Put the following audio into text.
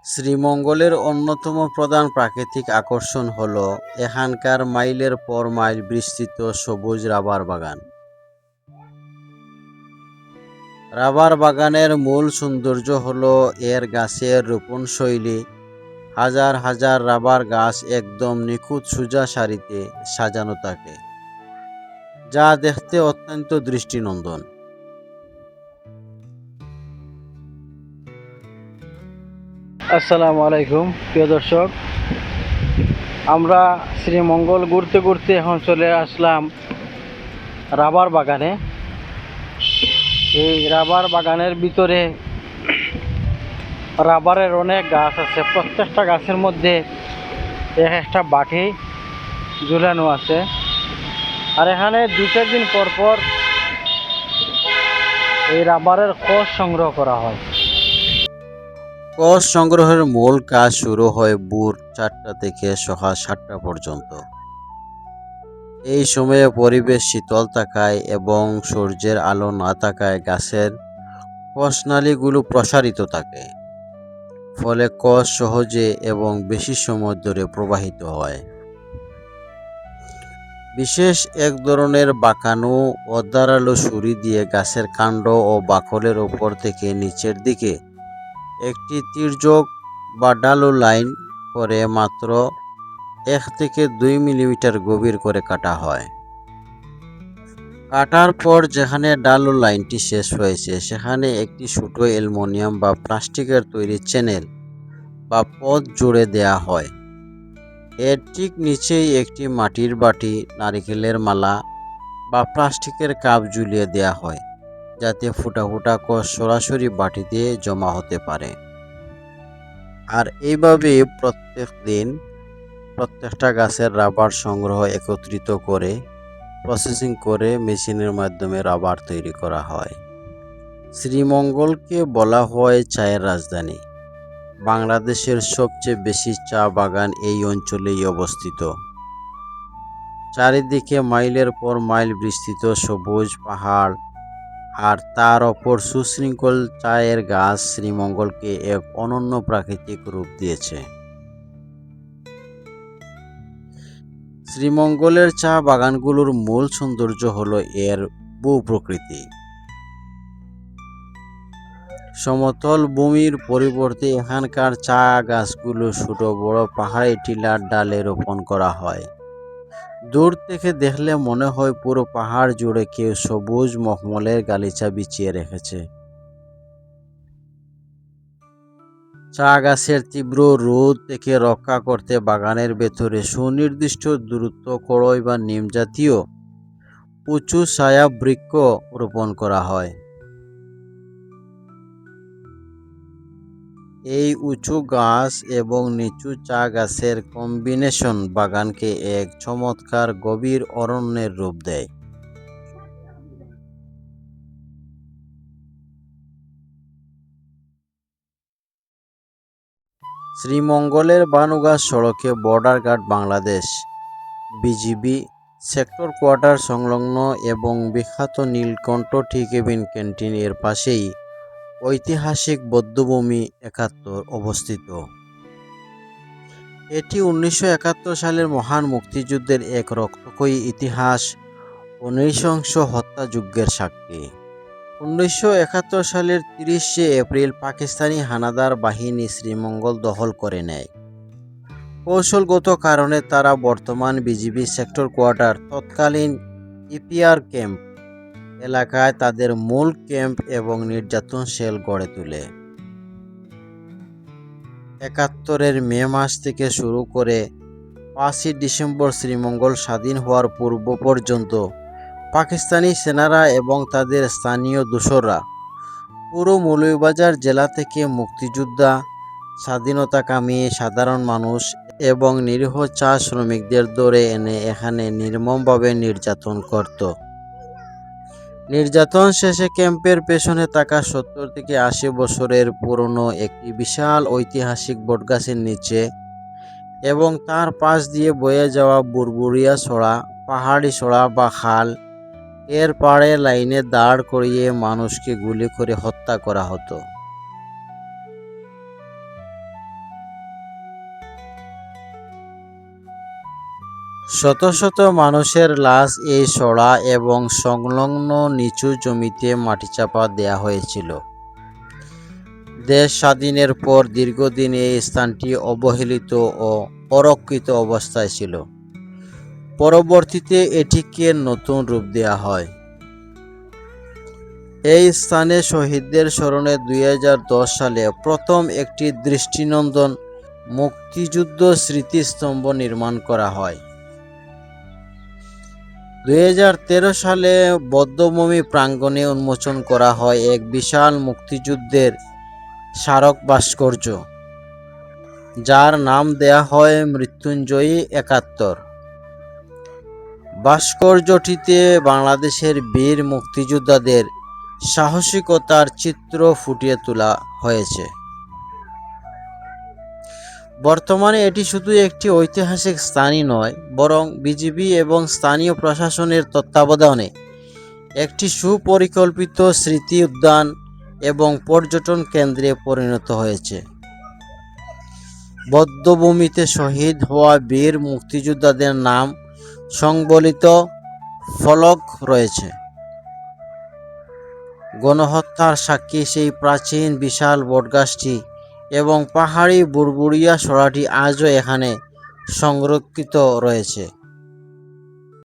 শ্রীমঙ্গলের অন্যতম প্রধান প্রাকৃতিক আকর্ষণ হল এখানকার মাইলের পর মাইল বিস্তৃত সবুজ রাবার বাগান। রাবার বাগানের মূল সৌন্দর্য হল এর গাছের রোপণশৈলী। হাজার হাজার রাবার গাছ একদম নিখুঁত সোজা সারিতে সাজানো থাকে, যা দেখতে অত্যন্ত দৃষ্টিনন্দন। আসসালামু আলাইকুম প্রিয় দর্শক, আমরা শ্রীমঙ্গল ঘুরতে ঘুরতে এখন চলে আসলাম রাবার বাগানে। এই রাবার বাগানের ভিতরে রাবারের অনেক গাছ আছে। প্রত্যেকটা গাছের মধ্যে এক একটা বাটি ঝুলানো আছে। আর এখানে 2-4 দিন পর পর এই রাবারের কোষ সংগ্রহ করা হয়। কোষ সংগ্রহের মূল কাজ শুরু হয় ভোর 4টা থেকে সকাল 7টা পর্যন্ত। এই সময়ে পরিবেশ শীতল থাকায় এবং সূর্যের আলো না থাকায় গাছের কোষনালীগুলো প্রসারিত থাকে, ফলে কোষ সহজে এবং বেশি সময় ধরে প্রবাহিত হয়। বিশেষ এক ধরনের বাঁকানো ও ধারালো ছুরি দিয়ে গাছের কাণ্ড ও বাকলের উপর থেকে নিচের দিকে একটি তির্যক বা ঢালু লাইন করে মাত্র 1 থেকে 2 মিলিমিটার গভীর করে কাটা হয়। কাটার পর যেখানে ঢালু লাইনটি শেষ হয়েছে সেখানে একটি ছোট অ্যালুমিনিয়াম বা প্লাস্টিকের তৈরি চ্যানেল বা পথ জুড়ে দেয়া হয়। এর ঠিক নিচেই একটি মাটির বাটি, নারকেলের মালা বা প্লাস্টিকের কাপ ঝুলিয়ে দেয়া হয়, যাতে ফুটা ফুটা কোষ সরাসরি বাটিতে জমা হতে পারে। আর এইভাবে প্রত্যেক দিন প্রত্যেকটা গাছের রাবার সংগ্রহ একত্রিত করে প্রসেসিং করে মেশিনের মাধ্যমে রাবার তৈরি করা হয়। শ্রীমঙ্গলকে বলা হয় চায়ের রাজধানী। বাংলাদেশের সবচেয়ে বেশি চা বাগান এই অঞ্চলেই অবস্থিত। চারিদিকে মাইলের পর মাইল বিস্তৃত সবুজ পাহাড় আর তার ওপর সুশৃঙ্খল চায়ের গাছ শ্রীমঙ্গলকে এক অনন্য প্রাকৃতিক রূপ দিয়েছে। শ্রীমঙ্গলের চা বাগানগুলোর মূল সৌন্দর্য হলো এর ভূপ্রকৃতি। সমতল ভূমির পরিবর্তে এখানকার চা গাছগুলো ছোট বড় পাহাড়ি টিলার ডালে রোপণ করা হয়। দূর থেকে দেখলে মনে হয় পুরো পাহাড় জুড়ে কেউ সবুজ মখমলের গালিচা বিছিয়ে রেখেছে। চা গাছের তীব্র রোদ থেকে রক্ষা করতে বাগানের ভেতরে সুনির্দিষ্ট দূরত্ব কড়ই বা নিম জাতীয় উঁচু ছায়া বৃক্ষ রোপণ করা হয়। এই উঁচু গাছ এবং নিচু চা গাছের কম্বিনেশন বাগানকে এক চমৎকার গভীর অরণ্যের রূপ দেয়। শ্রীমঙ্গলের বানুগাছ সড়কে border guard Bangladesh, BGB sector quarter সংলগ্ন এবং বিখ্যাত নীলকণ্ঠ টি কেবিন ক্যান্টিন এর পাশেই ঐতিহাসিক বধ্যভূমি 71 অবস্থিত। এটি 1971 সালের মহান মুক্তিযুদ্ধের এক রক্তক্ষয়ী ইতিহাস ও নৃশংস হত্যাযজ্ঞের সাক্ষী। 1971 সালের 30শে এপ্রিল পাকিস্তানি হানাদার বাহিনী শ্রীমঙ্গল দখল করে নেয়। কৌশলগত কারণে তারা বর্তমান বিজিবি সেক্টর কোয়ার্টার, তৎকালীন ইপিআর ক্যাম্প এলাকায় তাদের মূল ক্যাম্প এবং নির্যাতন সেল গড়ে তোলে। 71-এর মে মাস থেকে শুরু করে 5ই ডিসেম্বর শ্রীমঙ্গল স্বাধীন হওয়ার পূর্ব পর্যন্ত পাকিস্তানি সেনারা এবং তাদের স্থানীয় দোসররা পুরো মৌলভীবাজার জেলা থেকে মুক্তিযোদ্ধা, স্বাধীনতাকামী সাধারণ মানুষ এবং নিরীহ চা শ্রমিকদের ধরে এনে এখানে নির্মমভাবে নির্যাতন করত। নির্যাতন শেষে ক্যাম্পের পেছনে থাকা 70 থেকে 80 বছরের পুরনো একটি বিশাল ঐতিহাসিক বটগাছের নিচে এবং তার পাশ দিয়ে বয়ে যাওয়া বুরবুরিয়া ছড়া, পাহাড়ি ছড়া বা খাল এর পাড়ে লাইনে দাঁড় করিয়ে মানুষকে গুলি করে হত্যা করা হতো। শত শত মানুষের লাশ এই সড়া এবং সংলগ্ন নিচু জমিতে মাটিচাপা দেয়া হয়েছিল। দেশ স্বাধীনের পর দীর্ঘদিন এই স্থানটি অবহেলিত ও অরক্ষিত অবস্থায় ছিল। পরবর্তীতে এটিকে নতুন রূপ দেয়া হয়। এই স্থানে শহীদদের স্মরণে 2010 সালে প্রথম একটি দৃষ্টিনন্দন মুক্তিযুদ্ধ স্মৃতিস্তম্ভ নির্মাণ করা হয়। 2013 সালে বধ্যভূমি প্রাঙ্গণে উন্মোচন করা হয় এক বিশাল মুক্তিযুদ্ধের স্মারক ভাস্কর্য, যার নাম দেয়া হয় মৃত্যুঞ্জয়ী 71। ভাস্কর্যটিতে বাংলাদেশের বীর মুক্তিযোদ্ধাদের সাহসিকতার চিত্র ফুটিয়ে তোলা হয়েছে। বর্তমানে এটি শুধু একটি ঐতিহাসিক স্থানই নয়, বরং বিজিবি এবং স্থানীয় প্রশাসনের তত্ত্বাবধানে একটি সুপরিকল্পিত স্মৃতি উদ্যান এবং পর্যটন কেন্দ্রে পরিণত হয়েছে। বধ্যভূমিতে শহীদ হওয়া বীর মুক্তিযোদ্ধাদের নাম সংবলিত ফলক রয়েছে। গণহত্যার সাক্ষী সেই প্রাচীন বিশাল বটগাছটি এবং পাহাড়ি বুড়বুড়িয়া সরাটি আজও এখানে সংরক্ষিত রয়েছে।